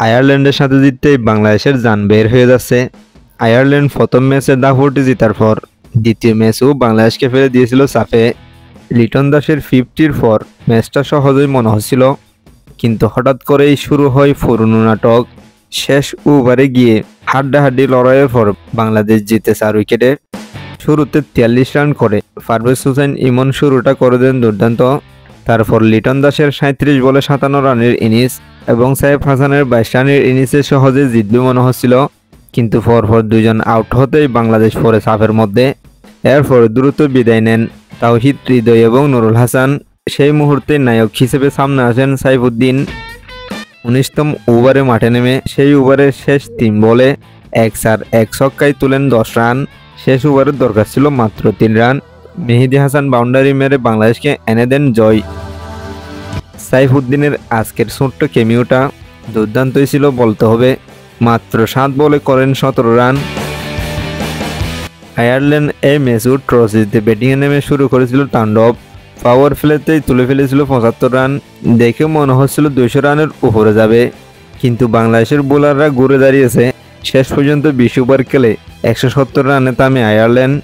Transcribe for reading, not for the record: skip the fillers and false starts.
আয়ারল্যান্ডের সাথে জিততেই বাংলাদেশের জান বের হয়ে যাচ্ছে। আয়ারল্যান্ড প্রথম ম্যাচে দাপটে জেতার পর দ্বিতীয় ম্যাচেও বাংলাদেশকে ফেলে দিয়েছিল চাপে। লিটন দাসের 50-র পর ম্যাচটা সহজেই মনে হচ্ছিল, কিন্তু হঠাৎ করেই শুরু হয় পুরনো নাটক। শেষ ওভারে গিয়ে হাড্ডাহাড্ডি লড়াইয়ের পর বাংলাদেশ জিতে 4 উইকেটে। শুরুতে 43 রান করে পারভেজ হোসেন ইমন শুরুটা করে দেন দুর্দান্ত। তারপর লিটন দাসের 37 বলে 57 রানের ইনিংস এবং সাইফ হাসানের 22 রানের ইনিংসে সহজে জিতবে মনে হচ্ছিল, কিন্তু পরপর দুজন আউট হতেই বাংলাদেশ পড়ে চাপের মধ্যে। এরপর দ্রুত বিদায় নেন তাওহিদ হৃদয় এবং নুরুল হাসান। সেই মুহূর্তে নায়ক হিসেবে সামনে আসেন সাইফুদ্দিন। 19তম ওভারে মাঠে নেমে সেই ওভারের শেষ 3 বলে 1 ছক্কায় তুলেন 10 রান। শেষ ওভারের দরকার ছিল মাত্র 3 রান। মেহেদী হাসান বাউন্ডারি মেরে বাংলাদেশকে এনে দেন জয়। সাইফুদ্দিনের আজকের ছোট্ট কেমিওটা দুর্দান্তই ছিল বলতে হবে। মাত্র 7 বলে করেন 17 রান। আয়ারল্যান্ড এই ম্যাচও টস জিতে ব্যাটিংয়ে নেমে শুরু করেছিল তাণ্ডব। পাওয়ার প্লেতেই তুলে ফেলেছিল 75 রান। দেখে মনে হচ্ছিল 200 রানের উপরে যাবে, কিন্তু বাংলাদেশের বোলাররা ঘুরে দাঁড়িয়েছে। শেষ পর্যন্ত 20 ওভার খেলে 170 রানে থামে আয়ারল্যান্ড।